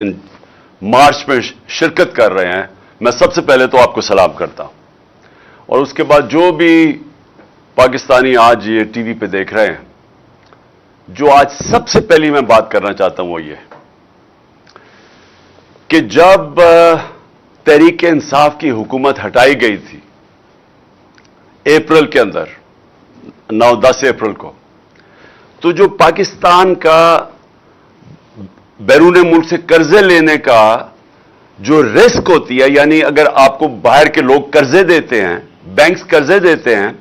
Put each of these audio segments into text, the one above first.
मार्च में शिरकत कर रहे हैं, मैं सबसे पहले तो आपको सलाम करता हूं। और उसके बाद जो भी पाकिस्तानी आज ये टीवी पे देख रहे हैं, जो आज सबसे पहली मैं बात करना चाहता हूं वो ये कि जब तहरीक इंसाफ की हुकूमत हटाई गई थी अप्रैल के अंदर 9-10 अप्रैल को, तो जो पाकिस्तान का बैरून मुल्क से कर्जे लेने का जो रिस्क होती है, यानी अगर आपको बाहर के लोग कर्जे देते हैं, बैंक्स कर्जे देते हैं,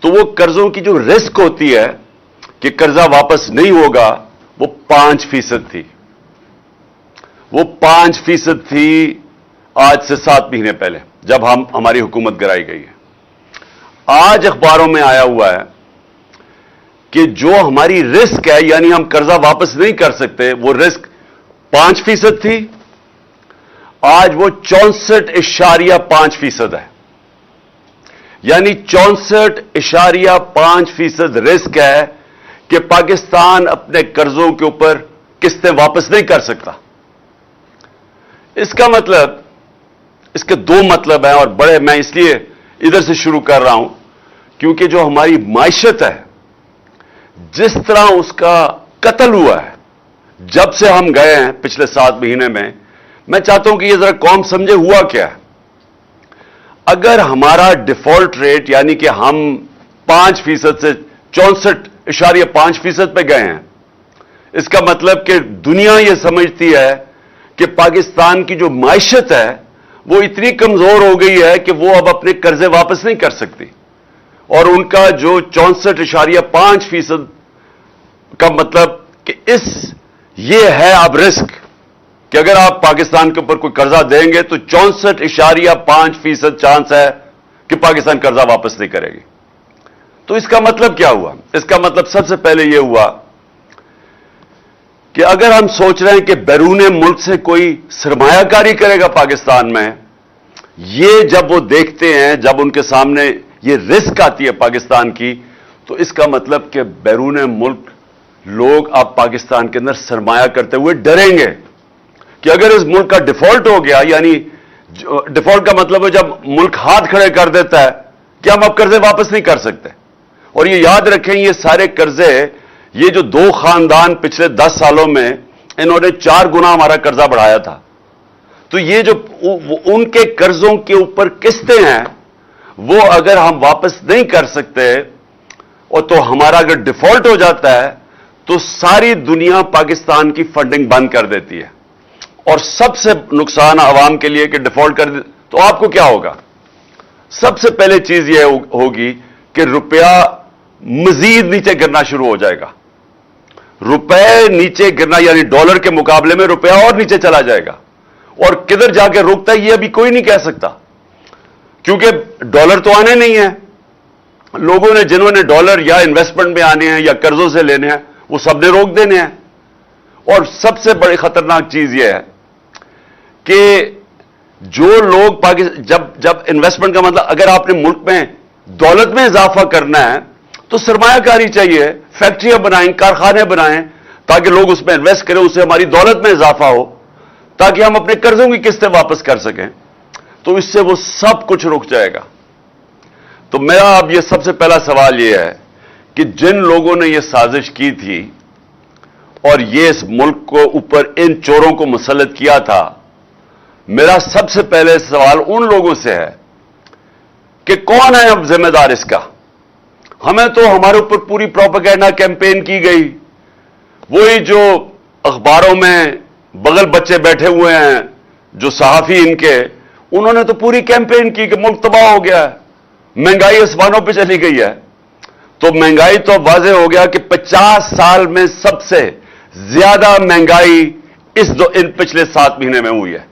तो वो कर्जों की जो रिस्क होती है कि कर्जा वापस नहीं होगा, वो 5% थी। वो 5% थी आज से 7 महीने पहले, जब हमारी हुकूमत गिराई गई है। आज अखबारों में आया हुआ है कि जो हमारी रिस्क है, यानी हम कर्जा वापस नहीं कर सकते, वो रिस्क 5% थी, आज वो 64.5% है। यानी 64.5% रिस्क है कि पाकिस्तान अपने कर्जों के ऊपर किस्तें वापस नहीं कर सकता। इसका मतलब, इसके 2 मतलब हैं, और बड़े, मैं इसलिए इधर से शुरू कर रहा हूं क्योंकि जो हमारी माइशत है, जिस तरह उसका कत्ल हुआ है जब से हम गए हैं पिछले 7 महीने में, मैं चाहता हूं कि ये जरा कौम समझे हुआ क्या है। अगर हमारा डिफॉल्ट रेट, यानी कि हम 5% से 64.5% पे गए हैं, इसका मतलब कि दुनिया ये समझती है कि पाकिस्तान की जो माइशत है वो इतनी कमजोर हो गई है कि वो अब अपने कर्जे वापस नहीं कर सकती। और उनका जो 64.5% का मतलब कि ये है अब रिस्क कि अगर आप पाकिस्तान के ऊपर कोई कर्जा देंगे तो 64.5% चांस है कि पाकिस्तान कर्जा वापस नहीं करेगी। तो इसका मतलब क्या हुआ? इसका मतलब सबसे पहले यह हुआ कि अगर हम सोच रहे हैं कि बैरून मुल्क से कोई सरमायाकारी करेगा पाकिस्तान में, ये जब वो देखते हैं, जब उनके सामने ये रिस्क आती है पाकिस्तान की, तो इसका मतलब कि बैरून मुल्क लोग अब पाकिस्तान के अंदर सरमाया करते हुए डरेंगे कि अगर इस मुल्क का डिफॉल्ट हो गया, यानी डिफॉल्ट का मतलब है जब मुल्क हाथ खड़े कर देता है कि हम अब कर्जे वापस नहीं कर सकते। और ये याद रखें, ये सारे कर्जे, ये जो 2 खानदान पिछले 10 सालों में इन्होंने 4 गुना हमारा कर्जा बढ़ाया था, तो ये जो उनके कर्जों के ऊपर किस्तें हैं, वो अगर हम वापस नहीं कर सकते, और तो हमारा अगर डिफॉल्ट हो जाता है तो सारी दुनिया पाकिस्तान की फंडिंग बंद कर देती है। और सबसे नुकसान आवाम के लिए कि डिफॉल्ट कर दे तो आपको क्या होगा? सबसे पहले चीज यह होगी कि रुपया मजीद नीचे गिरना शुरू हो जाएगा। रुपए नीचे गिरना, यानी डॉलर के मुकाबले में रुपया और नीचे चला जाएगा। और किधर जाके रुकता है ये अभी कोई नहीं कह सकता, क्योंकि डॉलर तो आने नहीं है। लोगों ने, जिन्होंने डॉलर या इन्वेस्टमेंट में आने हैं या कर्जों से लेने हैं, वो सबने रोक देने हैं। और सबसे बड़ी खतरनाक चीज यह है कि जो लोग जब इन्वेस्टमेंट का मतलब, अगर आपने मुल्क में दौलत में इजाफा करना है तो सरमायाकारी चाहिए, फैक्ट्रियां बनाएं, कारखाने बनाएं, ताकि लोग उसमें इन्वेस्ट करें, उससे हमारी दौलत में इजाफा हो, ताकि हम अपने कर्जों की किस्तें वापस कर सकें। तो इससे वो सब कुछ रुक जाएगा। तो मेरा अब ये सबसे पहला सवाल यह है कि जिन लोगों ने यह साजिश की थी और ये इस मुल्क को ऊपर इन चोरों को मुसल्लत किया था, मेरा सबसे पहले सवाल उन लोगों से है कि कौन है अब जिम्मेदार इसका? हमें तो हमारे ऊपर पूरी प्रोपेगेंडा कैंपेन की गई, वही जो अखबारों में बगल बच्चे बैठे हुए हैं जो सहाफी इनके, उन्होंने तो पूरी कैंपेन की कि मुल्क तबाह हो गया है, महंगाई आसमानों पे चली गई है। तो महंगाई तो वाज़े हो गया कि 50 साल में सबसे ज्यादा महंगाई इन पिछले 7 महीने में हुई है।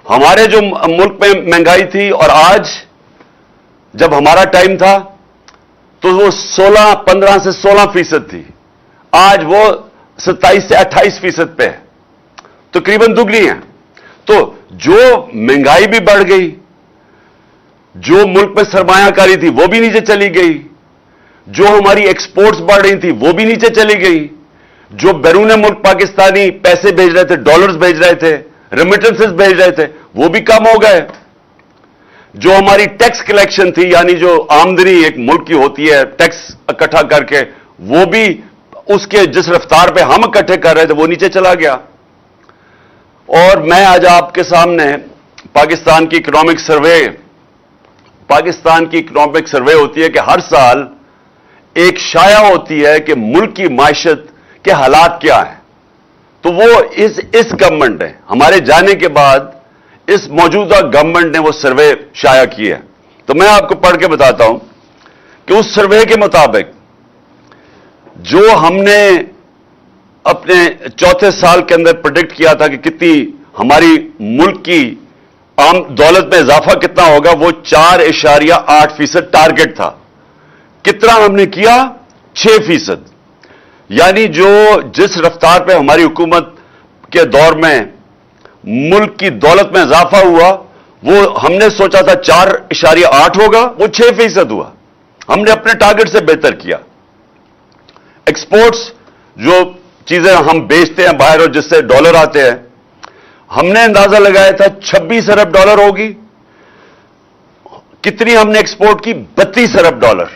हमारे जो मुल्क में महंगाई थी, और आज जब हमारा टाइम था तो वो 15 से 16% थी, आज वो 27 से 28% पे है, तकरीबन दुगनी है। तो जो महंगाई भी बढ़ गई, जो मुल्क में सरमायाकारी थी वो भी नीचे चली गई, जो हमारी एक्सपोर्ट्स बढ़ रही थी वो भी नीचे चली गई, जो बैरून मुल्क पाकिस्तानी पैसे भेज रहे थे, डॉलर्स भेज रहे थे, रेमिटेंसेस भेज रहे थे, वो भी कम हो गए। जो हमारी टैक्स कलेक्शन थी, यानी जो आमदनी एक मुल्क की होती है टैक्स इकट्ठा करके, वो भी उसके जिस रफ्तार पे हम इकट्ठे कर रहे थे वो नीचे चला गया। और मैं आज आपके सामने पाकिस्तान की इकोनॉमिक सर्वे होती है कि हर साल एक शाया होती है कि मुल्क की मायशत के हालात क्या हैं। तो वो इस गवर्नमेंट ने, हमारे जाने के बाद इस मौजूदा गवर्नमेंट ने वो सर्वे शाया की है। तो मैं आपको पढ़ के बताता हूं कि उस सर्वे के मुताबिक जो हमने अपने चौथे साल के अंदर प्रेडिक्ट किया था कि कितनी हमारी मुल्क की आम दौलत में इजाफा कितना होगा, वो 4.8% टारगेट था। कितना हमने किया? 6%। यानी जो जिस रफ्तार पे हमारी हुकूमत के दौर में मुल्क की दौलत में इजाफा हुआ, वो हमने सोचा था 4.8 होगा, वो 6% हुआ। हमने अपने टारगेट से बेहतर किया। एक्सपोर्ट्स, जो चीजें हम बेचते हैं बाहर और जिससे डॉलर आते हैं, हमने अंदाजा लगाया था 26 अरब डॉलर होगी। कितनी हमने एक्सपोर्ट की? 32 अरब डॉलर।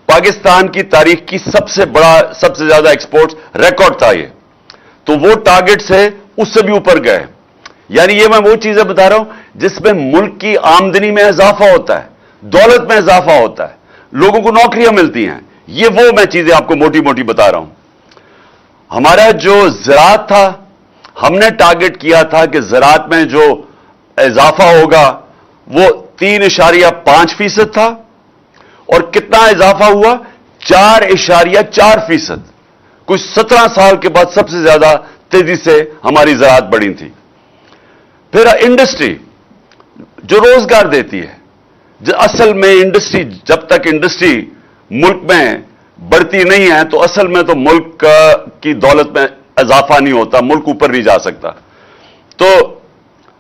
पाकिस्तान की तारीख की सबसे ज्यादा एक्सपोर्ट्स रिकॉर्ड था ये। तो वो टारगेट से उससे भी ऊपर गए। यानी ये मैं वो चीजें बता रहा हूं जिसमें मुल्क की आमदनी में इजाफा होता है, दौलत में इजाफा होता है, लोगों को नौकरियां मिलती हैं। ये वो मैं चीजें आपको मोटी मोटी बता रहा हूं। हमारा जो ज़राअत था, हमने टारगेट किया था कि ज़राअत में जो इजाफा होगा वो 3.5% था, और कितना इजाफा हुआ? 4.4%। कुछ 17 साल के बाद सबसे ज्यादा तेजी से हमारी ज़राअत बढ़ी थी। फिर इंडस्ट्री, जो रोजगार देती है, असल में इंडस्ट्री, जब तक इंडस्ट्री मुल्क में बढ़ती नहीं है तो असल में तो मुल्क की दौलत में इजाफा नहीं होता, मुल्क ऊपर नहीं जा सकता। तो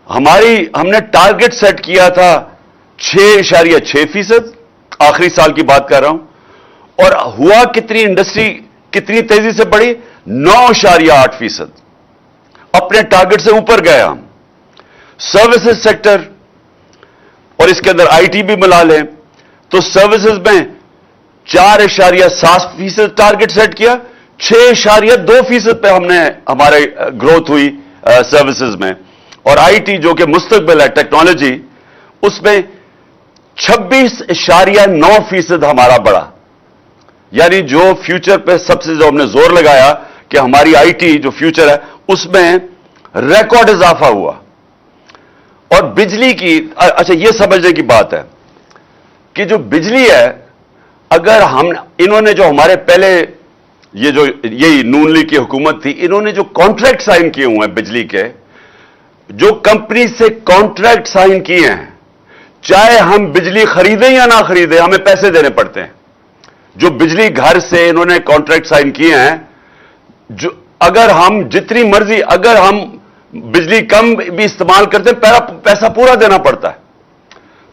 हमने टारगेट सेट किया था 6.6%, आखिरी साल की बात कर रहा हूं। और हुआ कितनी? इंडस्ट्री कितनी तेजी से बढ़ी? 9.8%। अपने टारगेट से ऊपर गए हम। सर्विसेज सेक्टर, और इसके अंदर आईटी भी मिला लें, तो सर्विसेज में 4.7% टारगेट सेट किया। 6.2% पे हमारे ग्रोथ हुई सर्विसेज में। और आईटी जो कि मुस्तकबिल है, टेक्नोलॉजी, उसमें 26.9% हमारा बढ़ा। यानी जो फ्यूचर पे सबसे जो हमने जोर लगाया कि हमारी आईटी जो फ्यूचर है उसमें रिकॉर्ड इजाफा हुआ। और बिजली की, अच्छा ये समझने की बात है कि जो बिजली है, अगर इन्होंने जो हमारे पहले यही नून लीग की हुकूमत थी, इन्होंने जो कॉन्ट्रैक्ट साइन किए हुए हैं बिजली के, जो कंपनी से कॉन्ट्रैक्ट साइन किए हैं, चाहे हम बिजली खरीदें या ना खरीदें, हमें पैसे देने पड़ते हैं। जो बिजली घर से इन्होंने कॉन्ट्रैक्ट साइन किए हैं, जो अगर हम जितनी मर्जी, अगर हम बिजली कम भी इस्तेमाल करते हैं, पैसा पूरा देना पड़ता है।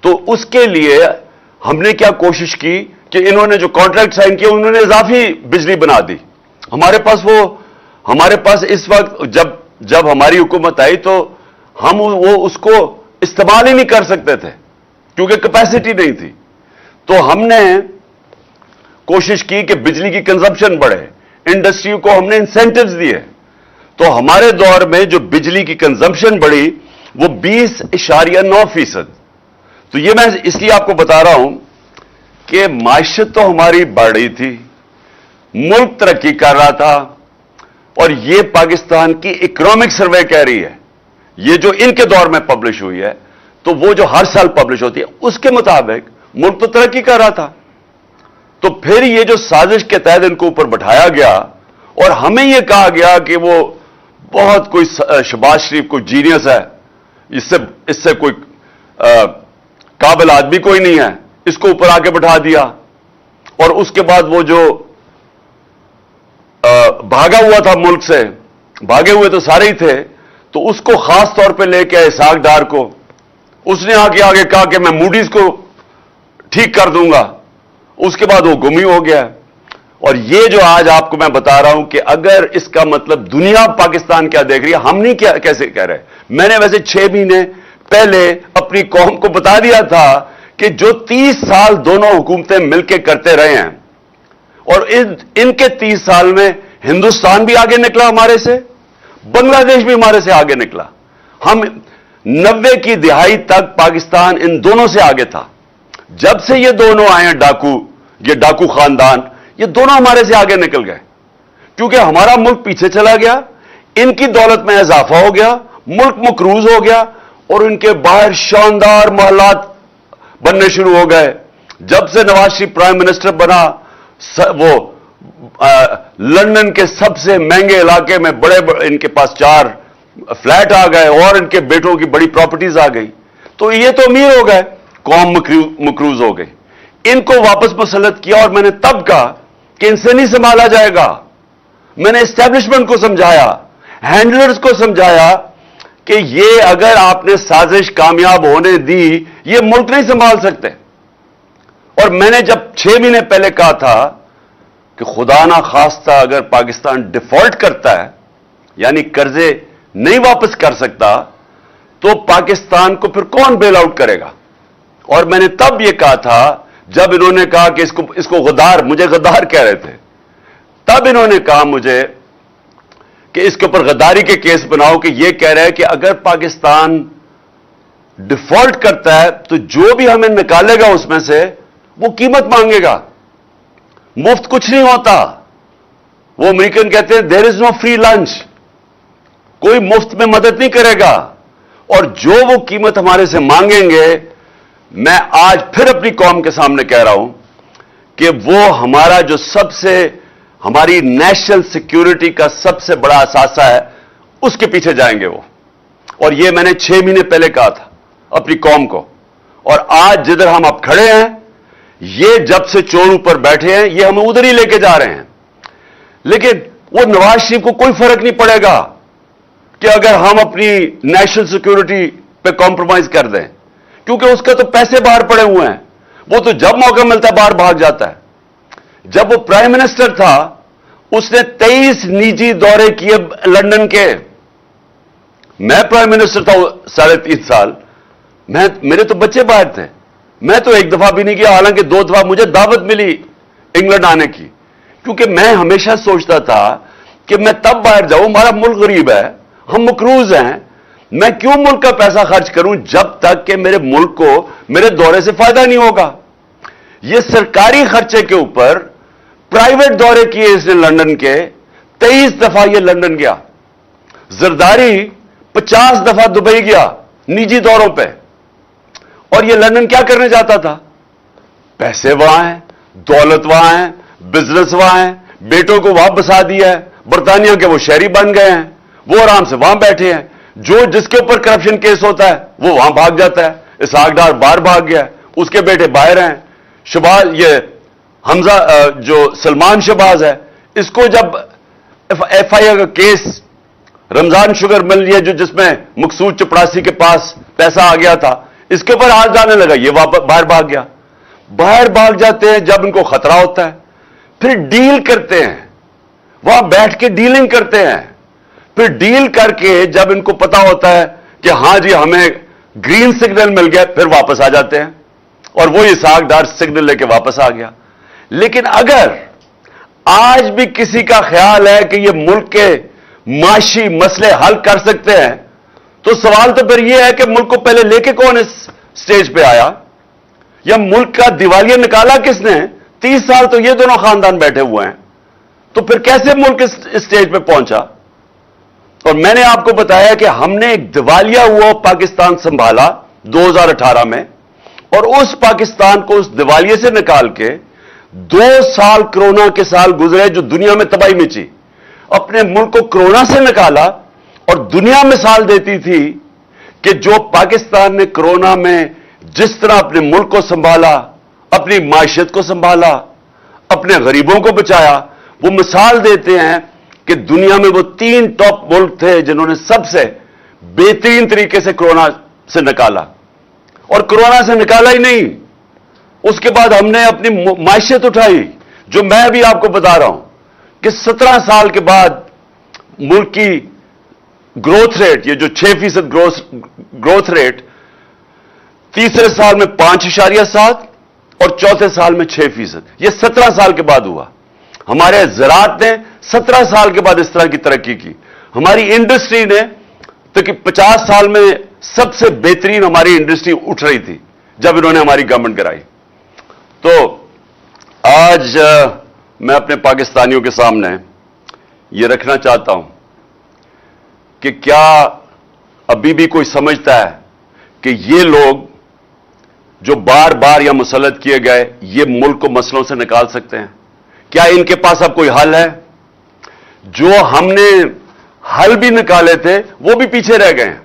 तो उसके लिए हमने क्या कोशिश की कि इन्होंने जो कॉन्ट्रैक्ट साइन किया, उन्होंने इजाफी बिजली बना दी। हमारे पास इस वक्त जब हमारी हुकूमत आई तो हम उसको इस्तेमाल ही नहीं कर सकते थे क्योंकि कैपेसिटी नहीं थी। तो हमने कोशिश की कि बिजली की कंजम्पशन बढ़े, इंडस्ट्री को हमने इंसेंटिव्स दिए। तो हमारे दौर में जो बिजली की कंजम्पशन बढ़ी वो 20.9%। तो ये मैं इसलिए आपको बता रहा हूं कि मायशत तो हमारी बढ़ रही थी, मुल्क तरक्की कर रहा था। और ये पाकिस्तान की इकोनॉमिक सर्वे कह रही है, ये जो इनके दौर में पब्लिश हुई है, तो वो जो हर साल पब्लिश होती है उसके मुताबिक मुल्क तो तरक्की कर रहा था। तो फिर ये जो साजिश के तहत इनको ऊपर बैठाया गया और हमें यह कहा गया कि वो बहुत कोई शहबाज शरीफ कोई जीनियस है, इससे कोई काबिल आदमी कोई नहीं है, इसको ऊपर आके बैठा दिया। और उसके बाद वो जो भागा हुआ था मुल्क से, भागे हुए तो सारे ही थे, तो उसको खास तौर पे लेके आए इसहाक डार को। उसने आगे कहा कि मैं मूडीज को ठीक कर दूंगा। उसके बाद वो गुम ही हो गया। اور یہ جو آج آپ کو میں بتا رہا ہوں کہ اگر اس کا مطلب دنیا پاکستان کیا دیکھ رہی ہے، ہم نہیں کیا کیسے کہہ رہے. میں نے ویسے 6 مہینے پہلے اپنی قوم کو بتا دیا تھا کہ جو 30 سال دونوں حکومتیں مل کے کرتے رہے ہیں، اور ان کے 30 سال میں ہندوستان بھی آگے نکلا ہمارے سے، بنگلہ دیش بھی ہمارے سے آگے نکلا. ہم 90 کی دہائی تک پاکستان ان دونوں سے آگے تھا. جب سے یہ دونوں آئے ہیں یہ ڈاکو خاندان، یہ دونوں ہمارے سے آگے نکل گئے، کیونکہ ہمارا ملک پیچھے چلا گیا، ان کی دولت میں اضافہ ہو گیا، ملک مقروض ہو گیا، اور ان کے باہر شاندار محلات بننے شروع ہو گئے. جب سے نواز شریف پرائم منسٹر بنا، وہ لندن کے سب سے مہنگے علاقے میں بڑے ان کے پاس 4 فلیٹ آ گئے، اور ان کے بیٹوں کی بڑی پراپرٹیز آ گئی. تو یہ تو امیر ہو گئے، قوم مقروض ہو گئی. ان کو واپس مسلط کیا، اور میں نے تب کہا کہ ان سے نہیں سنبھالا جائے گا. میں نے اسٹیبلشمنٹ کو سمجھایا، ہینڈلرز کو سمجھایا کہ یہ اگر آپ نے سازش کامیاب ہونے دی، یہ ملک نہیں سنبھال سکتے. اور میں نے جب 6 مہینے پہلے کہا تھا کہ خدا نہ خواستہ اگر پاکستان ڈیفالٹ کرتا ہے، یعنی قرضے نہیں واپس کر سکتا، تو پاکستان کو پھر کون بیل آؤٹ کرے گا. اور میں نے تب یہ کہا تھا، جب انہوں نے کہا کہ اس کو غدار، مجھے غدار کہہ رہے تھے، تب انہوں نے کہا مجھے کہ اس کے اوپر غداری کے کیس بناؤ، کہ یہ کہہ رہے ہیں کہ اگر پاکستان ڈیفالٹ کرتا ہے تو جو بھی ہمیں نکالے گا اس میں سے وہ قیمت مانگے گا. مفت کچھ نہیں ہوتا. وہ امریکن کہتے ہیں دیر از نو فری لنچ، کوئی مفت میں مدد نہیں کرے گا. اور جو وہ قیمت ہمارے سے مانگیں گے، میں آج پھر اپنی قوم کے سامنے کہہ رہا ہوں کہ وہ ہمارا جو ہماری نیشنل سیکیورٹی کا سب سے بڑا اثاثہ ہے، اس کے پیچھے جائیں گے وہ. اور یہ میں نے 6 مہینے پہلے کہا تھا اپنی قوم کو. اور آج جدھر ہم اب کھڑے ہیں، یہ جب سے چور اوپر بیٹھے ہیں، یہ ہمیں ادھر ہی لے کے جا رہے ہیں. لیکن وہ نواز شریف کو کوئی فرق نہیں پڑے گا کہ اگر ہم اپنی نیشنل سیکیورٹی پہ کمپرومائز کر دیں، کیونکہ اس کا تو پیسے باہر پڑے ہوئے ہیں. وہ تو جب موقع ملتا ہے باہر بھاگ جاتا ہے. جب وہ پرائم منسٹر تھا، اس نے 23 نجی دورے کیے لندن کے. میں پرائم منسٹر تھا 3.5 سال، میرے تو بچے باہر تھے. میں تو ایک دفعہ بھی نہیں کیا، حالانکہ 2 دفعہ مجھے دعوت ملی انگلینڈ آنے کی. کیونکہ میں ہمیشہ سوچتا تھا کہ میں تب باہر جاؤں، ہمارا ملک غریب ہے، ہم مقروض ہیں، میں کیوں ملک کا پیسہ خرچ کروں جب تک کہ میرے ملک کو میرے دورے سے فائدہ نہیں ہوگا. یہ سرکاری خرچے کے اوپر پرائیویٹ دورے کیے اس نے لندن کے. 23 دفعہ یہ لندن گیا. زرداری 50 دفعہ دبئی گیا نجی دوروں پہ. اور یہ لندن کیا کرنے جاتا تھا؟ پیسے وہاں ہیں، دولت وہاں ہے، بزنس وہاں ہے، بیٹوں کو وہاں بسا دیا ہے. برطانیہ کے وہ شہری بن گئے ہیں، وہ آرام سے وہاں بیٹھے ہیں. جس کے اوپر کرپشن کیس ہوتا ہے وہ وہاں بھاگ جاتا ہے. اسحاق ڈار باہر بھاگ گیا، اس کے بیٹے باہر ہیں. شباز، یہ حمزہ جو سلمان شہباز ہے، اس کو جب ایف آئی اے کا کیس رمضان شوگر مل لیا، جس میں مقصود چپڑاسی کے پاس پیسہ آ گیا تھا، اس کے اوپر ہاتھ جانے لگا، یہ باہر بھاگ گیا. باہر بھاگ جاتے ہیں جب ان کو خطرہ ہوتا ہے، پھر ڈیل کرتے ہیں، وہاں بیٹھ کے ڈیلنگ کرتے ہیں. پھر ڈیل کر کے جب ان کو پتا ہوتا ہے کہ ہاں جی ہمیں گرین سگنل مل گیا، پھر واپس آ جاتے ہیں. اور وہ اسحاق ڈار سگنل لے کے واپس آ گیا. لیکن اگر آج بھی کسی کا خیال ہے کہ یہ ملک کے معاشی مسئلے حل کر سکتے ہیں، تو سوال تو پھر یہ ہے کہ ملک کو پہلے لے کے کون اس سٹیج پہ آیا، یا ملک کا دیوالیہ نکالا کس نے؟ 30 سال تو یہ دونوں خاندان بیٹھے ہوئے ہیں. تو پھر کیسے ملک اس سٹیج پہ پہنچا؟ اور میں نے آپ کو بتایا کہ ہم نے ایک دیوالیہ ہوا پاکستان سنبھالا 2018 میں، اور اس پاکستان کو اس دیوالیے سے نکال کے 2 سال کرونا کے سال گزرے جو دنیا میں تباہی مچی. اپنے ملک کو کرونا سے نکالا، اور دنیا مثال دیتی تھی کہ جو پاکستان نے کرونا میں جس طرح اپنے ملک کو سنبھالا، اپنی معیشت کو سنبھالا، اپنے غریبوں کو بچایا، وہ مثال دیتے ہیں کہ دنیا میں وہ 3 ٹاپ ملک تھے جنہوں نے سب سے بہترین طریقے سے کرونا سے نکالا. اور کرونا سے نکالا ہی نہیں، اس کے بعد ہم نے اپنی معیشت اٹھائی. जो मैं अभी आपको बता रहा हूं कि 17 साल के बाद मुल्क की ग्रोथ रेट, ये जो 6% ग्रोथ रेट, तीसरे साल में 5.7 और चौथे साल में 6%, ये 17 साल के बाद हुआ। हमारे ज़राअत ने 17 साल के बाद इस तरह की तरक्की की। हमारी इंडस्ट्री ने तो कि 50 साल में सबसे बेहतरीन हमारी इंडस्ट्री उठ रही थी जब इन्होंने हमारी गवर्नमेंट कराई। तो आज मैं अपने पाकिस्तानियों के सामने ये रखना चाहता हूं कि क्या अभी भी कोई समझता है कि ये लोग जो बार बार यहां मुसल्लत किए गए, ये मुल्क को मसलों से निकाल सकते हैं? क्या इनके पास अब कोई हल है? जो हमने हल भी निकाले थे वो भी पीछे रह गए हैं।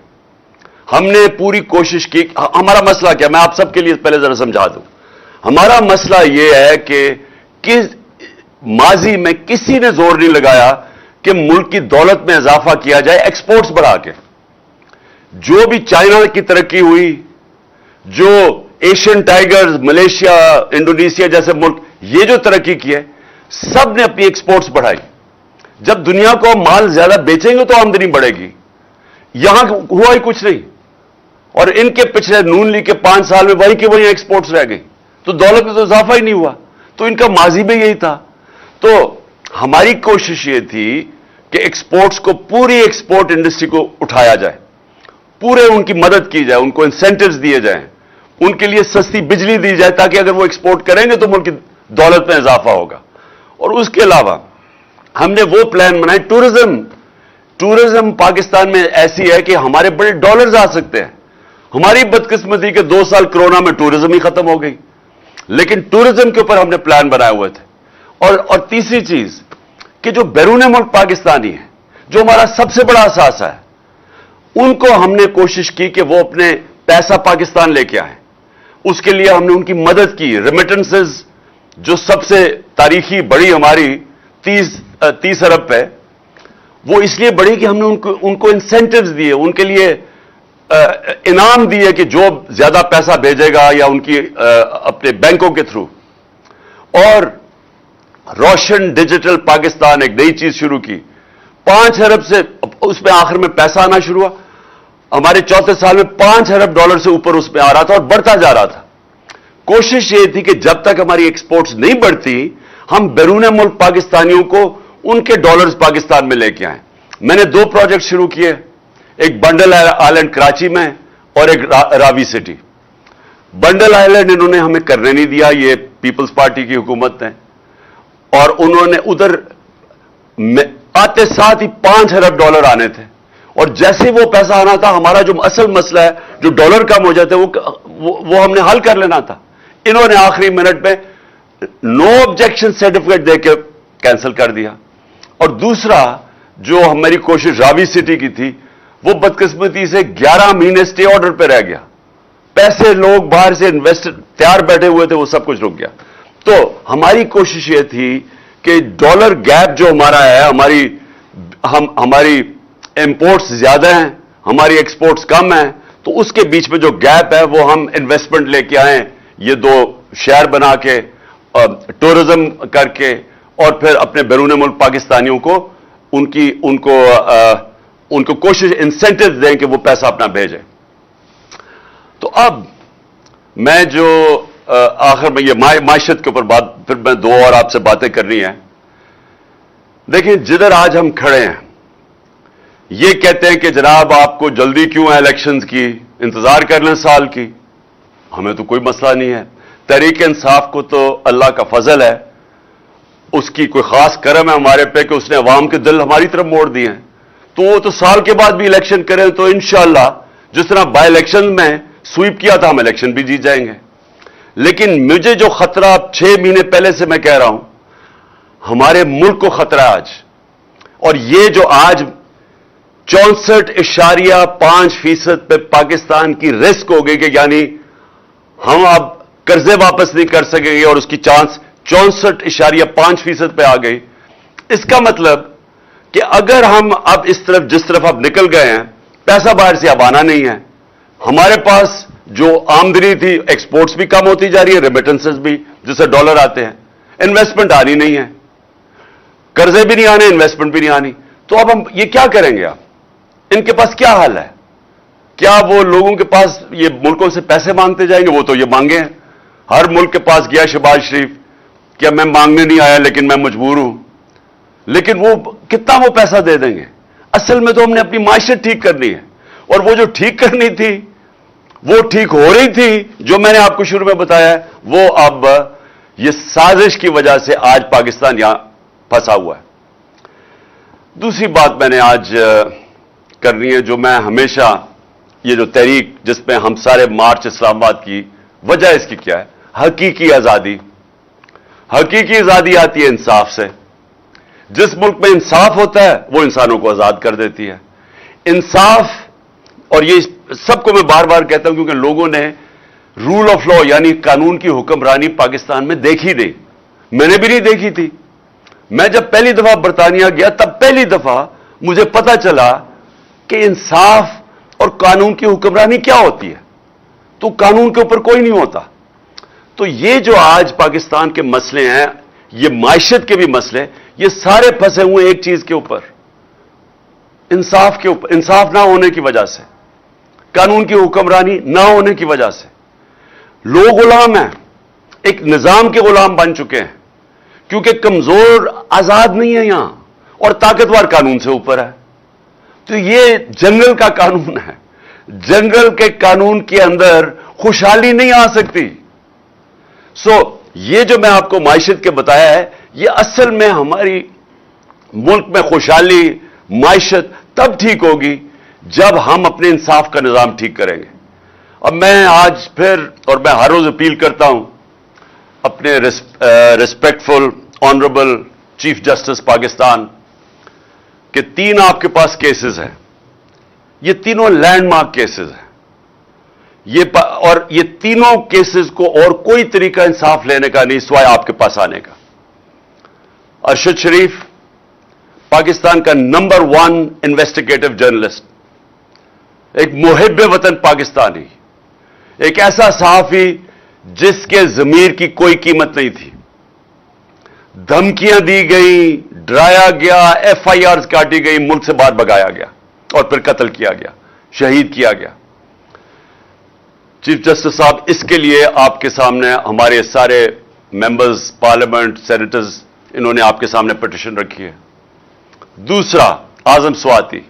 हमने पूरी कोशिश की। हमारा मसला क्या, मैं आप सबके लिए पहले जरा समझा दूं। हमारा मसला यह है कि माजी में किसी ने जोर नहीं लगाया कि मुल्क की दौलत में इजाफा किया जाए एक्सपोर्ट्स बढ़ा के। जो भी चाइना की तरक्की हुई, जो एशियन टाइगर्स, मलेशिया, इंडोनेशिया जैसे मुल्क, ये जो तरक्की की है, सब ने अपनी एक्सपोर्ट्स बढ़ाई। जब दुनिया को माल ज्यादा बेचेंगे तो आमदनी बढ़ेगी। यहां हुआ ही कुछ नहीं, और इनके पिछले नून लीग के 5 साल में वही की वही एक्सपोर्ट्स रह गई, तो दौलत में तो इजाफा ही नहीं हुआ। तो इनका माजी में यही था। तो हमारी कोशिश ये थी कि एक्सपोर्ट्स को, पूरी एक्सपोर्ट इंडस्ट्री को उठाया जाए, पूरे उनकी मदद की जाए, उनको इंसेंटिव्स दिए जाएं, उनके लिए सस्ती बिजली दी जाए, ताकि अगर वो एक्सपोर्ट करेंगे तो मुल्क की दौलत में इजाफा होगा। और उसके अलावा हमने वो प्लान बनाए। टूरिज्म पाकिस्तान में ऐसी है कि हमारे बड़े डॉलर्स आ सकते हैं। हमारी बदकिस्मती के 2 साल कोरोना में टूरिज्म ही खत्म हो गई, लेकिन टूरिज्म के ऊपर हमने प्लान बनाए हुए थे। और तीसरी चीज कि जो बैरून मुल्क पाकिस्तानी है, जो हमारा सबसे बड़ा असासा है, उनको हमने कोशिश की कि वो अपने पैसा पाकिस्तान लेके आए। उसके लिए हमने उनकी मदद की। रेमिटेंसेस जो सबसे तारीखी बड़ी हमारी 30 अरब पे, वो इसलिए बढ़ी कि हमने उनको इंसेंटिव्स दिए, उनके लिए इनाम दिए कि जो ज्यादा पैसा भेजेगा या उनकी अपने बैंकों के थ्रू। और रोशन डिजिटल पाकिस्तान एक नई चीज शुरू की। 5 अरब से उसमें आखिर में पैसा आना शुरू हुआ। हमारे चौथे साल में $5 अरब से ऊपर उसमें आ रहा था और बढ़ता जा रहा था। कोशिश ये थी कि जब तक हमारी एक्सपोर्ट्स नहीं बढ़ती, हम बैरून मुल्क पाकिस्तानियों को उनके डॉलर्स पाकिस्तान में लेके आए। मैंने 2 प्रोजेक्ट शुरू किए, एक बंडल आइलैंड कराची में और एक रावी सिटी। बंडल आइलैंड इन्होंने हमें करने नहीं दिया, ये पीपल्स पार्टी की हुकूमत है, और उन्होंने उधर आते साथ ही $5 अरब आने थे, और जैसे वो पैसा आना था, हमारा जो असल मसला है, जो डॉलर कम हो जाते वो हमने हल कर लेना था। इन्होंने आखिरी मिनट में नो ऑब्जेक्शन सर्टिफिकेट देकर कैंसिल कर दिया। और दूसरा, जो हमारी कोशिश रावी सिटी की थी, वो बदकिस्मती से 11 महीने स्टे ऑर्डर पे रह गया। पैसे लोग बाहर से इन्वेस्टर तैयार बैठे हुए थे, वो सब कुछ रुक गया। तो हमारी कोशिश ये थी कि डॉलर गैप जो हमारा है, हमारी इंपोर्ट्स ज्यादा हैं, हमारी एक्सपोर्ट्स कम हैं, तो उसके बीच में जो गैप है वो हम इन्वेस्टमेंट लेके आए, ये 2 शहर बना के, टूरिज्म करके, और फिर अपने बैरून मुल्क पाकिस्तानियों को उनको कोशिश इंसेंटिव दें कि वो पैसा अपना भेजें। तो अब मैं जो आखिर में ये मायशत के ऊपर बात, फिर मैं 2 और आपसे बातें करनी है। देखिए, जिधर आज हम खड़े हैं, ये कहते हैं कि जनाब आपको जल्दी क्यों है इलेक्शंस की, इंतजार कर लें साल की। हमें तो कोई मसला नहीं है। तहरीक इंसाफ को तो अल्लाह का फजल है, उसकी कोई खास करम है हमारे पे कि उसने अवाम के दिल हमारी तरफ मोड़ दिए हैं। तो वो तो साल के बाद भी इलेक्शन करें तो इंशाअल्लाह जिस तरह बाय इलेक्शन में स्वीप किया था, हम इलेक्शन भी जीत जाएंगे। लेकिन मुझे जो खतरा 6 महीने पहले से मैं कह रहा हूं, हमारे मुल्क को खतरा आज, और ये जो आज 64.5% पे पाकिस्तान की रिस्क हो गई कि यानी हम अब कर्जे वापस नहीं कर सकेंगे, और उसकी चांस 64.5% पे आ गई। इसका मतलब कि अगर हम अब इस तरफ जिस तरफ अब निकल गए हैं, पैसा बाहर से अब आना नहीं है, हमारे पास जो आमदनी थी, एक्सपोर्ट्स भी कम होती जा रही है, रेमिटेंसेस भी, जिससे डॉलर आते हैं, इन्वेस्टमेंट आनी नहीं है, कर्जे भी नहीं आने, इन्वेस्टमेंट भी नहीं आनी, तो अब हम ये क्या करेंगे? आप इनके पास क्या हाल है? क्या वो लोगों के पास ये मुल्कों से पैसे मांगते जाएंगे? वो तो ये मांगे हैं, हर मुल्क के पास गया शहबाज शरीफ, क्या मैं मांगने नहीं आया लेकिन मैं मजबूर हूं, लेकिन वो कितना वो पैसा दे देंगे? असल में तो हमने अपनी माइशत ठीक करनी है, और वो जो ठीक करनी थी वो ठीक हो रही थी, जो मैंने आपको शुरू में बताया है, वो अब ये साजिश की वजह से आज पाकिस्तान यहां फंसा हुआ है। दूसरी बात मैंने आज करनी है, जो मैं हमेशा, ये जो तहरीक जिसमें हम सारे मार्च इस्लामाबाद की, वजह इसकी क्या है? हकीकी आजादी। हकीकी आजादी आती है इंसाफ से। जिस मुल्क में इंसाफ होता है वो इंसानों को आजाद कर देती है। इंसाफ, और ये सबको मैं बार बार कहता हूं क्योंकि लोगों ने रूल ऑफ लॉ यानी कानून की हुक्मरानी पाकिस्तान में देखी नहीं, मैंने भी नहीं देखी थी। मैं जब पहली दफा बरतानिया गया तब पहली दफा मुझे पता चला कि इंसाफ और कानून की हुक्मरानी क्या होती है। तो कानून के ऊपर कोई नहीं होता। तो ये जो आज पाकिस्तान के मसले हैं, ये माइशत के भी मसले, ये सारे फंसे हुए एक चीज के ऊपर, इंसाफ के ऊपर। इंसाफ ना होने की वजह से, कानून की हुक्मरानी ना होने की वजह से लोग गुलाम हैं, एक निजाम के गुलाम बन चुके हैं, क्योंकि कमजोर आजाद नहीं है यहां और ताकतवर कानून से ऊपर है। तो ये जंगल का कानून है, जंगल के कानून के अंदर खुशहाली नहीं आ सकती। ये जो मैं आपको माइशत के बताया है, ये असल में हमारी मुल्क में खुशहाली, माइशत तब ठीक होगी जब हम अपने इंसाफ का निजाम ठीक करेंगे। अब मैं आज फिर, और मैं हर रोज अपील करता हूं अपने respectful honourable chief justice Pakistan के, 3 आपके पास केसेस हैं, ये तीनों लैंडमार्क केसेस हैं। और ये तीनों केसेस को और कोई तरीका इंसाफ लेने का नहीं सिवाय आपके पास आने का। अरशद शरीफ पाकिस्तान का नंबर 1 इन्वेस्टिगेटिव जर्नलिस्ट, एक मुहिब वतन पाकिस्तानी, एक ऐसा सहाफी जिसके जमीर की कोई कीमत नहीं थी। धमकियां दी गई, डराया गया, FIRs काटी गई, मुल्क से बाहर भगाया गया और फिर कत्ल किया गया, शहीद किया गया। चीफ जस्टिस साहब, इसके लिए आपके सामने हमारे सारे मेंबर्स पार्लियामेंट, सेनेटर्स, इन्होंने आपके सामने पिटीशन रखी है। दूसरा, आजम स्वाति,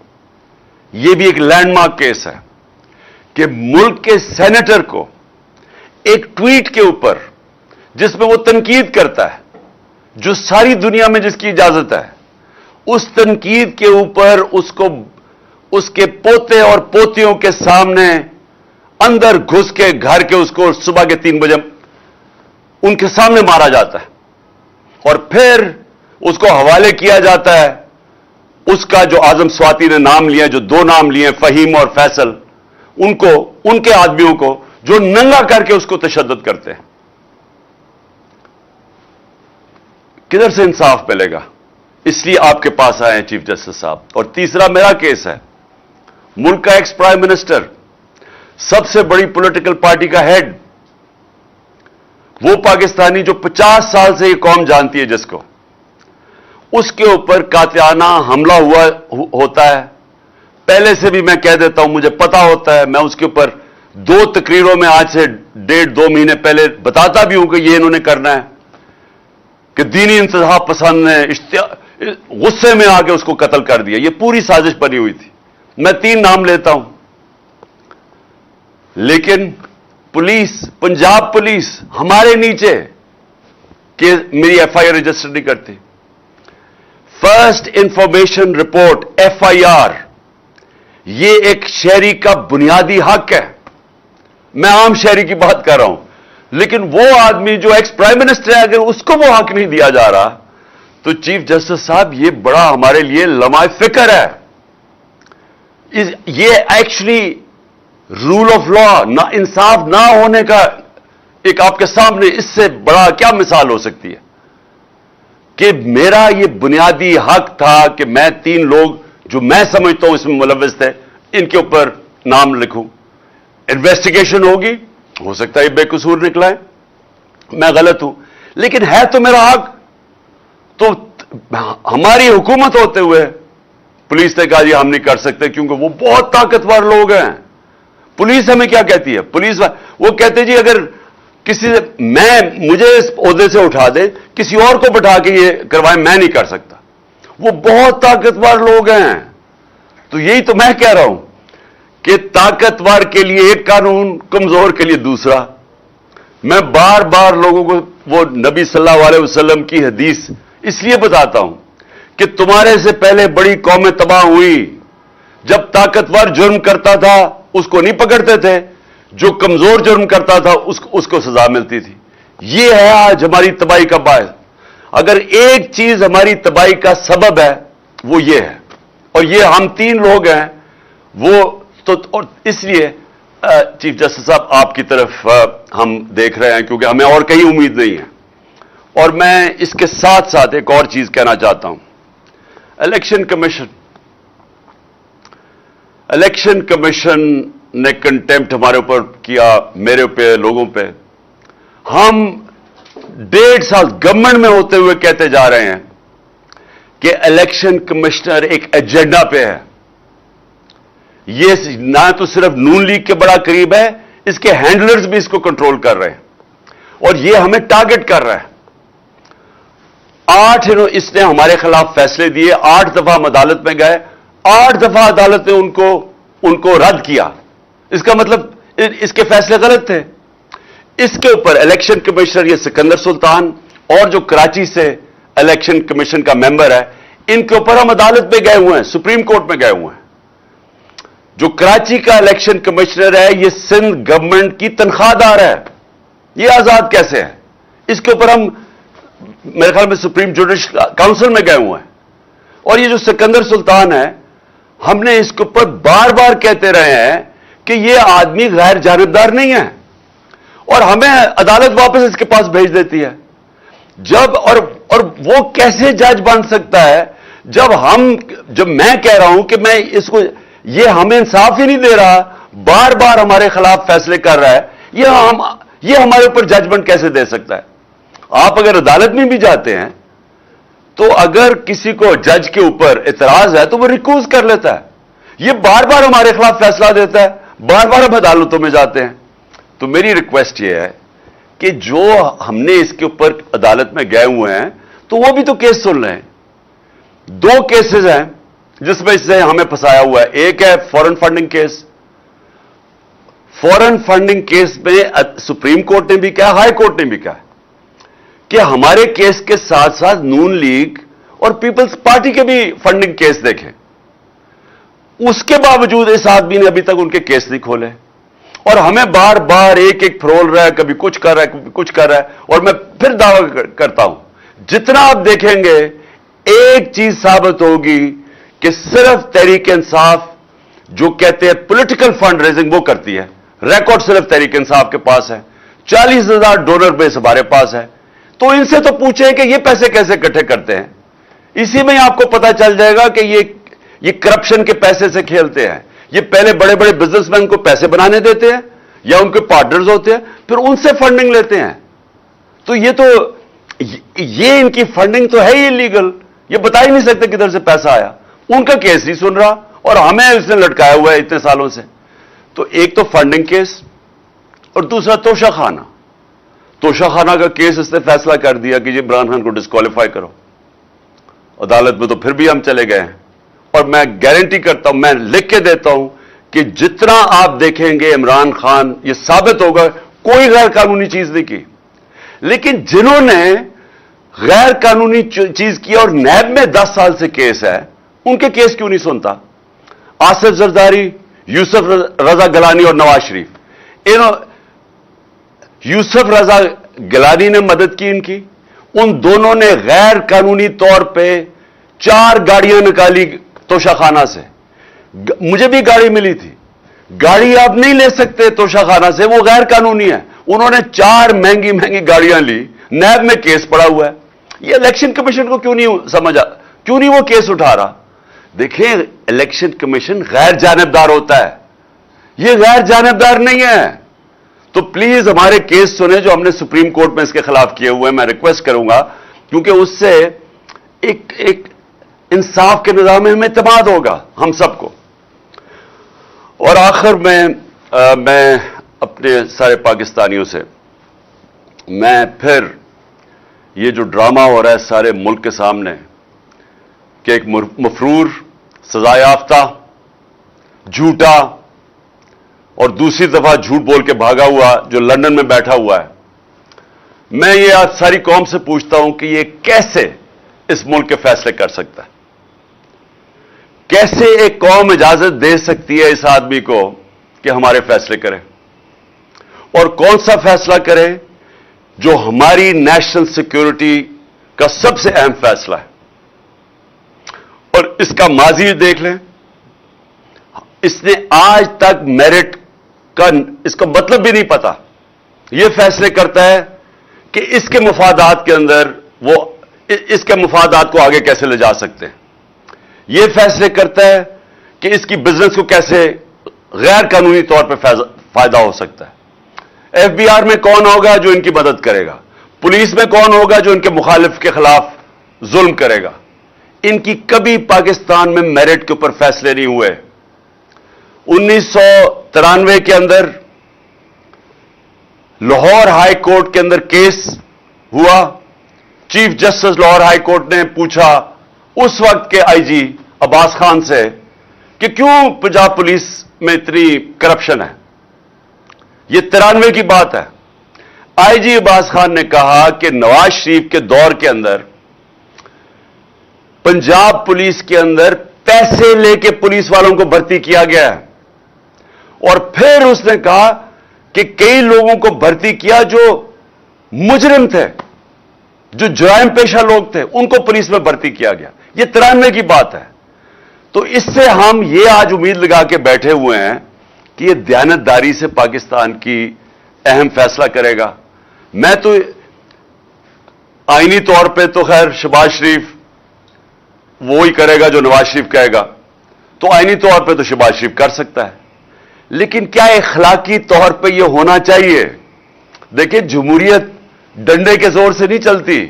यह भी एक लैंडमार्क केस है कि मुल्क के सेनेटर को एक ट्वीट के ऊपर, जिसमें वो तनकीद करता है, जो सारी दुनिया में जिसकी इजाजत है, उस तनकीद के ऊपर उसको उसके पोते और पोतियों के सामने अंदर घुस के घर के उसको सुबह के 3 बजे उनके सामने मारा जाता है और फिर उसको हवाले किया जाता है। उसका जो आजम स्वाति ने नाम लिया, जो 2 नाम लिए, फहीम और फैसल, उनको, उनके आदमियों को जो नंगा करके उसको तशद्दुद करते हैं। किधर से इंसाफ मिलेगा? इसलिए आपके पास आए हैं चीफ जस्टिस साहब। और तीसरा मेरा केस है, मुल्क का एक्स प्राइम मिनिस्टर, सबसे बड़ी पॉलिटिकल पार्टी का हेड, वो पाकिस्तानी जो 50 साल से ये कौम जानती है जिसको, उसके ऊपर कातिलाना हमला होता है। पहले से भी मैं कह देता हूं, मुझे पता होता है, मैं उसके ऊपर 2 तकरीरों में आज से 1.5-2 महीने पहले बताता भी हूं कि ये इन्होंने करना है, कि दीनी इंतजाम पसंद ने गुस्से में आके उसको कत्ल कर दिया। ये पूरी साजिश बनी हुई थी। मैं 3 नाम लेता हूं, लेकिन पुलिस, पंजाब पुलिस हमारे नीचे कि मेरी FIR रजिस्टर नहीं करती। फर्स्ट इंफॉर्मेशन रिपोर्ट, FIR, ये एक शहरी का बुनियादी हक है। मैं आम शहरी की बात कर रहा हूं, लेकिन वो आदमी जो एक्स प्राइम मिनिस्टर है, अगर उसको वो हक नहीं दिया जा रहा, तो चीफ जस्टिस साहब, ये बड़ा हमारे लिए लम्हा फिक्र है। ये एक्चुअली रूल ऑफ लॉ, ना इंसाफ ना होने का एक आपके सामने इससे बड़ा क्या मिसाल हो सकती है कि मेरा ये बुनियादी हक था कि मैं 3 लोग जो मैं समझता हूं इसमें मुलव्विस थे, इनके ऊपर नाम लिखूं। इन्वेस्टिगेशन होगी, हो सकता है ये बेकसूर निकला है, मैं गलत हूं, لیکن ہے تو میرا حق. تو ہماری حکومت ہوتے ہوئے پولیس نے کہا جی ہم نہیں کر سکتے کیونکہ وہ بہت طاقتور لوگ ہیں. پولیس ہمیں کیا کہتی ہے؟ پولیس وہ کہتے جی اگر کسی سے مجھے اس عہدے سے اٹھا دے, کسی اور کو بٹھا کے یہ کروائیں, میں نہیں کر سکتا. وہ بہت طاقتور لوگ ہیں. تو یہی تو میں کہہ رہا ہوں کہ طاقتور کے لیے ایک قانون, کمزور کے لیے دوسرا. میں بار بار لوگوں کو وہ نبی صلی اللہ علیہ وسلم کی حدیث اس لیے بتاتا ہوں کہ تمہارے سے پہلے بڑی قومیں تباہ ہوئی. جب طاقتور جرم کرتا تھا اس کو نہیں پکڑتے تھے, جو کمزور جرم کرتا تھا اس کو سزا ملتی تھی. یہ ہے آج ہماری تباہی کا باعث. اگر ایک چیز ہماری تباہی کا سبب ہے وہ یہ ہے, اور یہ ہم تین لوگ ہیں. وہ تو اور اس لیے چیف جسٹس صاحب آپ کی طرف ہم دیکھ رہے ہیں کیونکہ ہمیں اور کہیں امید نہیں ہے. اور میں اس کے ساتھ ساتھ ایک اور چیز کہنا چاہتا ہوں. الیکشن کمیشن نے کنٹیمپٹ ہمارے اوپر کیا, میرے پہ, لوگوں پہ. ہم 1.5 سال گورنمنٹ میں ہوتے ہوئے کہتے جا رہے ہیں کہ الیکشن کمشنر ایک ایجنڈا پہ ہے. یہ نہ تو صرف نون لیگ کے بڑا قریب ہے, اس کے ہینڈلرز بھی اس کو کنٹرول کر رہے ہیں, اور یہ ہمیں ٹارگٹ کر رہا ہے. 8 اس نے ہمارے خلاف فیصلے دیے, 8 دفعہ ہم عدالت میں گئے, 8 دفعہ عدالت نے ان کو رد کیا. اس کا مطلب اس کے فیصلے غلط تھے. اس کے اوپر الیکشن کمشنر یہ سکندر سلطان اور جو کراچی سے الیکشن کمیشن کا ممبر ہے, ان کے اوپر ہم عدالت میں گئے ہوئے ہیں, سپریم کورٹ میں گئے ہوئے ہیں. جو کراچی کا الیکشن کمشنر ہے یہ سندھ گورنمنٹ کی تنخواہ دار ہے, یہ آزاد کیسے ہے؟ اس کے اوپر ہم میرے خیال میں سپریم جوڈیشل کاؤنسل میں گئے ہوئے ہیں. اور یہ جو سکندر سلطان ہے, ہم نے اس کے اوپر بار بار کہتے رہے ہیں کہ یہ آدمی غیر جانبدار نہیں ہے, اور ہمیں عدالت واپس اس کے پاس بھیج دیتی ہے. اور وہ کیسے جج بن سکتا ہے جب میں کہہ رہا ہوں کہ میں اس کو, یہ ہمیں انصاف ہی نہیں دے رہا, بار بار ہمارے خلاف فیصلے کر رہا ہے, یہ ہمارے اوپر ججمنٹ کیسے دے سکتا ہے؟ آپ اگر عدالت میں بھی جاتے ہیں تو اگر کسی کو جج کے اوپر اعتراض ہے تو وہ ریکوز کر لیتا ہے. یہ بار بار ہمارے خلاف فیصلہ دیتا ہے, بار بار ہم عدالتوں میں جاتے ہیں. تو میری ریکویسٹ یہ ہے کہ جو ہم نے اس کے اوپر عدالت میں گئے ہوئے ہیں تو وہ بھی تو کیس سن رہے ہیں. 2 کیسز ہیں جس میں سے ہمیں پھنسایا ہوا ہے. ایک ہے فورن فنڈنگ کیس. فورن فنڈنگ کیس میں سپریم کورٹ نے بھی کہا, ہائی کورٹ نے بھی کہا کہ ہمارے کیس کے ساتھ ساتھ نون لیگ اور پیپلز پارٹی کے بھی فنڈنگ کیس دیکھیں. اس کے باوجود اس آدمی نے ابھی تک ان کے کیس نہیں کھولے, اور ہمیں بار بار ایک فرول رہا ہے, کبھی کچھ کر رہا ہے, کبھی کچھ کر رہا ہے. اور میں پھر دعویٰ کرتا ہوں, جتنا آپ دیکھیں گے ایک چیز ثابت ہوگی کہ صرف تحریک انصاف جو کہتے ہیں پولیٹیکل فنڈ ریزنگ وہ کرتی ہے. ریکارڈ صرف تحریک انصاف کے پاس ہے, 40,000 ڈونر بیس ہمارے پاس ہے. تو ان سے تو پوچھیں کہ یہ پیسے کیسے اکٹھے کرتے ہیں. اسی میں آپ کو پتا چل جائے گا کہ یہ کرپشن کے پیسے سے کھیلتے ہیں. یہ پہلے بڑے بڑے بزنس مین کو پیسے بنانے دیتے ہیں یا ان کے پارٹنرز ہوتے ہیں, پھر ان سے فنڈنگ لیتے ہیں. تو یہ ان کی فنڈنگ تو ہے ہی انلیگل, یہ بتا ہی نہیں سکتے کدھر سے پیسہ آیا. ان کا کیس نہیں سن رہا اور ہمیں اس نے لٹکایا ہوا ہے اتنے سالوں سے. تو ایک تو فنڈنگ کیس, اور دوسرا توشہ خانہ. توشہ خانہ کا کیس اس نے فیصلہ کر دیا کہ جی عمران خان کو ڈسکوالیفائی کرو. عدالت میں تو پھر بھی ہم چلے گئے ہیں, اور میں گارنٹی کرتا ہوں, میں لکھ کے دیتا ہوں کہ جتنا آپ دیکھیں گے عمران خان, یہ ثابت ہوگا کوئی غیر قانونی چیز نہیں کی. لیکن جنہوں نے غیر قانونی چیز کی اور نیب میں 10 سال سے کیس ہے, ان کے کیس کیوں نہیں سنتا؟ آصف زرداری, یوسف رضا گیلانی اور نواز شریف. یوسف رضا گیلانی نے مدد کی ان کی. ان دونوں نے غیر قانونی طور پہ 4 گاڑیاں نکالی توشہ خانہ سے. مجھے بھی گاڑی ملی تھی. گاڑی آپ نہیں لے سکتے توشہ خانہ سے, وہ غیر قانونی ہے. انہوں نے 4 مہنگی گاڑیاں لی, نیب میں کیس پڑا ہوا ہے. یہ الیکشن کمیشن کو کیوں نہیں سمجھا, کیوں نہیں وہ کیس اٹھا رہا؟ دیکھیں, الیکشن کمیشن غیر جانبدار ہوتا ہے, یہ غیر جانبدار نہیں ہے. تو پلیز ہمارے کیس سنیں جو ہم نے سپریم کورٹ میں اس کے خلاف کیے ہوئے ہیں. میں ریکویسٹ کروں گا کیونکہ اس سے ایک انصاف کے نظام میں ہمیں اعتماد ہوگا ہم سب کو. اور آخر میں اپنے سارے پاکستانیوں سے میں پھر یہ جو ڈرامہ ہو رہا ہے سارے ملک کے سامنے کہ ایک مفرور سزا یافتہ جھوٹا اور دوسری دفعہ جھوٹ بول کے بھاگا ہوا جو لندن میں بیٹھا ہوا ہے, میں یہ آج ساری قوم سے پوچھتا ہوں کہ یہ کیسے اس ملک کے فیصلے کر سکتا ہے؟ کیسے ایک قوم اجازت دے سکتی ہے اس آدمی کو کہ ہمارے فیصلے کرے؟ اور کون سا فیصلہ کرے جو ہماری نیشنل سیکیورٹی کا سب سے اہم فیصلہ ہے؟ اور اس کا ماضی دیکھ لیں, اس نے آج تک میرٹ کا اس کا مطلب بھی نہیں پتا. یہ فیصلے کرتا ہے کہ اس کے مفادات کے اندر وہ اس کے مفادات کو آگے کیسے لے جا سکتے ہیں. یہ فیصلے کرتا ہے کہ اس کی بزنس کو کیسے غیر قانونی طور پہ فائدہ ہو سکتا ہے. ایف بی آر میں کون ہوگا جو ان کی مدد کرے گا؟ پولیس میں کون ہوگا جو ان کے مخالف کے خلاف ظلم کرے گا؟ ان کی کبھی پاکستان میں میرٹ کے اوپر فیصلے نہیں ہوئے. 1993 کے اندر لاہور ہائی کورٹ کے اندر کیس ہوا. Chief justice Lahore high court نے پوچھا اس وقت کے آئی جی عباس خان سے کہ کیوں پنجاب پولیس میں اتنی کرپشن ہے. یہ 93 کی بات ہے. آئی جی عباس خان نے کہا کہ نواز شریف کے دور کے اندر پنجاب پولیس کے اندر پیسے لے کے پولیس والوں کو بھرتی کیا گیا ہے. اور پھر اس نے کہا کہ کئی لوگوں کو بھرتی کیا جو مجرم تھے, جو جرائم پیشہ لوگ تھے, ان کو پولیس میں بھرتی کیا گیا. یہ 93 کی بات ہے. تو اس سے ہم یہ آج امید لگا کے بیٹھے ہوئے ہیں کہ یہ دیانتداری سے پاکستان کی اہم فیصلہ کرے گا. میں تو آئینی طور پہ تو خیر شہباز شریف وہی کرے گا جو نواز شریف کہے گا, تو آئینی طور پہ تو شہباز شریف کر سکتا ہے. لیکن کیا اخلاقی طور پہ یہ ہونا چاہیے؟ دیکھیں, جمہوریت ڈنڈے کے زور سے نہیں چلتی,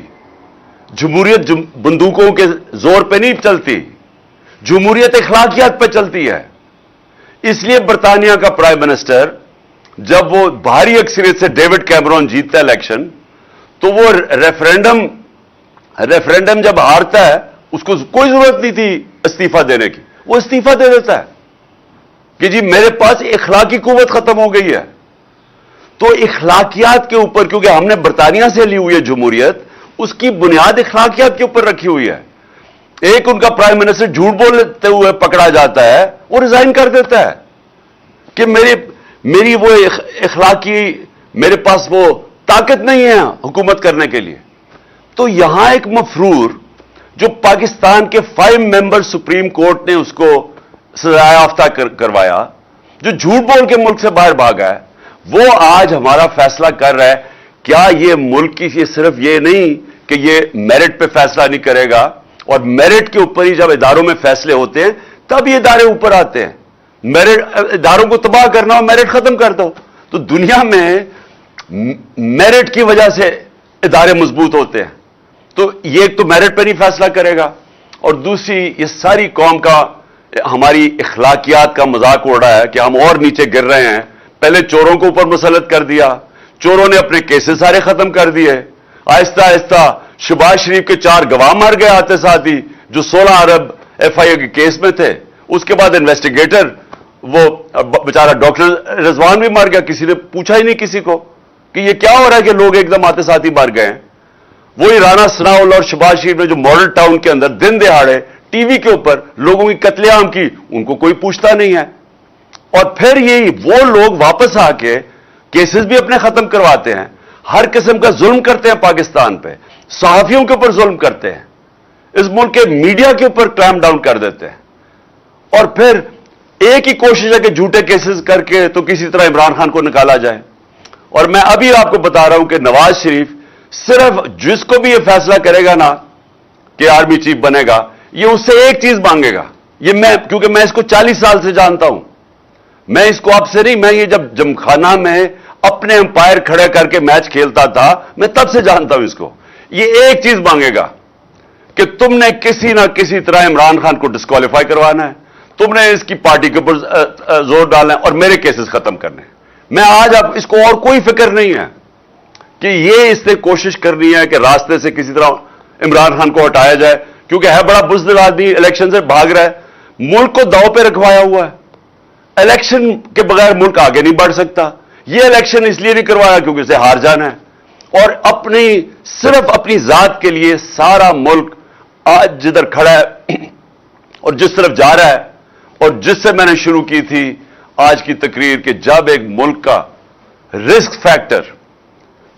جمہوریت بندوقوں کے زور پہ نہیں چلتی, جمہوریت اخلاقیات پہ چلتی ہے. اس لیے برطانیہ کا پرائم منسٹر جب وہ بھاری اکثریت سے ڈیوڈ کیمرون جیتتا ہے الیکشن, تو وہ ریفرینڈم جب ہارتا ہے اس کو کوئی ضرورت نہیں تھی استعفی دینے کی, وہ استعفی دے دیتا ہے کہ جی میرے پاس اخلاقی قوت ختم ہو گئی ہے. تو اخلاقیات کے اوپر, کیونکہ ہم نے برطانیہ سے لی ہوئی ہے جمہوریت, اس کی بنیاد اخلاقیات کے اوپر رکھی ہوئی ہے. ایک ان کا پرائم منسٹر جھوٹ بولتے ہوئے پکڑا جاتا ہے, وہ ریزائن کر دیتا ہے کہ میری وہ اخلاقی, میرے پاس وہ طاقت نہیں ہے حکومت کرنے کے لیے. تو یہاں ایک مفرور جو پاکستان کے 5 ممبر سپریم کورٹ نے اس کو سزا یافتہ کروایا, جو جھوٹ بول کے ملک سے باہر بھاگا ہے, وہ آج ہمارا فیصلہ کر رہا ہے. کیا یہ ملک کی صرف یہ نہیں کہ یہ میرٹ پہ فیصلہ نہیں کرے گا, اور میرٹ کے اوپر ہی جب اداروں میں فیصلے ہوتے ہیں تب یہ ادارے اوپر آتے ہیں. میرٹ اداروں کو تباہ کرنا ہو, میرٹ ختم کر دو. تو دنیا میں میرٹ کی وجہ سے ادارے مضبوط ہوتے ہیں. تو یہ ایک تو میرٹ پہ نہیں فیصلہ کرے گا, اور دوسری یہ ساری قوم کا ہماری اخلاقیات کا مذاق اڑ رہا ہے کہ ہم اور نیچے گر رہے ہیں. پہلے چوروں کو اوپر مسلط کر دیا, چوروں نے اپنے کیسز سارے ختم کر دیے. آہستہ آہستہ شہباز شریف کے 4 گواہ مر گئے آتے ساتھ ہی جو 16 ارب ایف آئی اے کے کیس میں تھے. اس کے بعد انویسٹیگیٹر وہ بیچارہ ڈاکٹر رضوان بھی مر گیا, کسی نے پوچھا ہی نہیں کسی کو کہ یہ کیا ہو رہا ہے کہ لوگ ایک دم آتے ساتھ ہی مر گئے ہیں. وہی رانا ثناءاللہ اور شہباز شریف نے جو ماڈل ٹاؤن کے اندر دن دہاڑے ٹی وی کے اوپر لوگوں کی قتل عام کی, ان کو کوئی پوچھتا نہیں ہے. اور پھر یہی وہ لوگ واپس آ کے کیسز بھی اپنے ختم کرواتے ہیں, ہر قسم کا ظلم کرتے ہیں پاکستان پہ, صحافیوں کے اوپر ظلم کرتے ہیں, اس ملک کے میڈیا کے اوپر کلیم ڈاؤن کر دیتے ہیں. اور پھر ایک ہی کوشش ہے کہ جھوٹے کیسز کر کے تو کسی طرح عمران خان کو نکالا جائے. اور میں ابھی آپ کو بتا رہا ہوں کہ نواز شریف صرف جس کو بھی یہ فیصلہ کرے گا نا کہ آرمی چیف بنے گا, یہ اس سے ایک چیز مانگے گا. یہ کیونکہ میں اس کو 40 سال سے جانتا ہوں, میں اس کو آپ سے نہیں, میں یہ جب جمخانہ میں اپنے امپائر کھڑے کر کے میچ کھیلتا تھا. میں تب سے جانتا ہوں اس کو. یہ ایک چیز مانگے گا کہ تم نے کسی نہ کسی طرح عمران خان کو ڈسکوالیفائی کروانا ہے, تم نے اس کی پارٹی کے اوپر زور ڈالنا ہے اور میرے کیسز ختم کرنے ہیں. میں آج اب اس کو اور کوئی فکر نہیں ہے کہ یہ اس نے کوشش کرنی ہے کہ راستے سے کسی طرح عمران خان کو ہٹایا جائے, کیونکہ ہے بڑا بزدل آدمی, الیکشن سے بھاگ رہا ہے, ملک کو داؤ پہ رکھوایا ہوا ہے. الیکشن کے بغیر ملک آگے نہیں بڑھ سکتا. یہ الیکشن اس لیے نہیں کروایا کیونکہ اسے ہار جانا ہے, اور صرف اپنی ذات کے لیے سارا ملک آج جدھر کھڑا ہے اور جس طرف جا رہا ہے, اور جس سے میں نے شروع کی تھی آج کی تقریر کہ جب ایک ملک کا رسک فیکٹر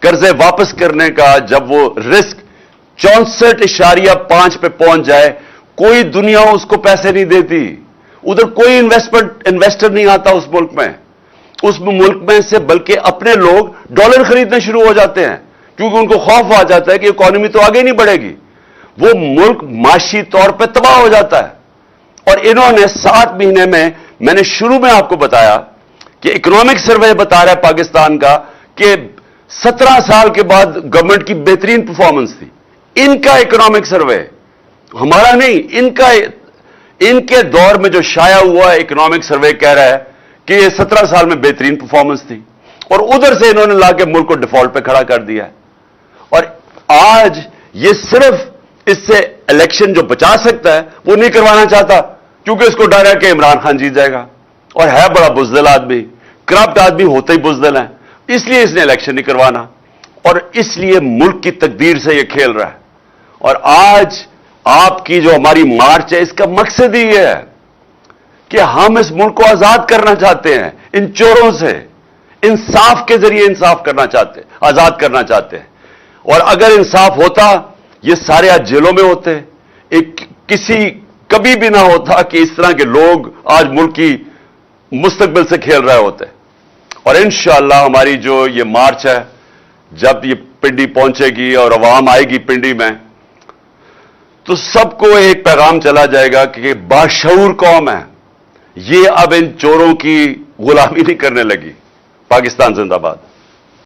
قرضے واپس کرنے کا جب وہ رسک 64.5 پہ پہنچ جائے, کوئی دنیا اس کو پیسے نہیں دیتی. ادھر کوئی انویسٹر نہیں آتا اس ملک میں. اس ملک میں سے بلکہ اپنے لوگ ڈالر خریدنے شروع ہو جاتے ہیں کیونکہ ان کو خوف آ جاتا ہے کہ اکانومی تو آگے نہیں بڑھے گی. وہ ملک معاشی طور پہ تباہ ہو جاتا ہے. اور انہوں نے 7 مہینے میں نے شروع میں آپ کو بتایا کہ اکنامک سروے بتا رہا ہے پاکستان کا کہ 17 سال کے بعد گورنمنٹ کی بہترین پرفارمنس تھی. ان کا اکنامک سروے, ہمارا نہیں, ان کے دور میں جو شائع ہوا اکنامک سروے کہہ رہا ہے کہ یہ 17 سال میں بہترین پرفارمنس تھی, اور ادھر سے انہوں نے لا کے ملک کو ڈیفالٹ پہ کھڑا کر دیا ہے. اور آج یہ صرف اس سے الیکشن جو بچا سکتا ہے وہ نہیں کروانا چاہتا کیونکہ اس کو ڈر ہے کہ عمران خان جیت جائے گا, اور ہے بڑا بزدل آدمی, کرپٹ آدمی ہوتے ہی بزدل ہے, اس لیے اس نے الیکشن نہیں کروانا, اور اس لیے ملک کی تقدیر سے یہ کھیل رہا ہے. اور آج آپ کی جو ہماری مارچ ہے اس کا مقصد ہی یہ ہے کہ ہم اس ملک کو آزاد کرنا چاہتے ہیں ان چوروں سے, انصاف کے ذریعے انصاف کرنا چاہتے ہیں, آزاد کرنا چاہتے ہیں. اور اگر انصاف ہوتا یہ سارے آج جیلوں میں ہوتے, کبھی بھی نہ ہوتا کہ اس طرح کے لوگ آج ملک کی مستقبل سے کھیل رہے ہوتے. اور انشاءاللہ ہماری جو یہ مارچ ہے جب یہ پنڈی پہنچے گی اور عوام آئے گی پنڈی میں, تو سب کو ایک پیغام چلا جائے گا کہ باشعور قوم ہے, یہ اب ان چوروں کی غلامی نہیں کرنے لگی. پاکستان زندہ باد.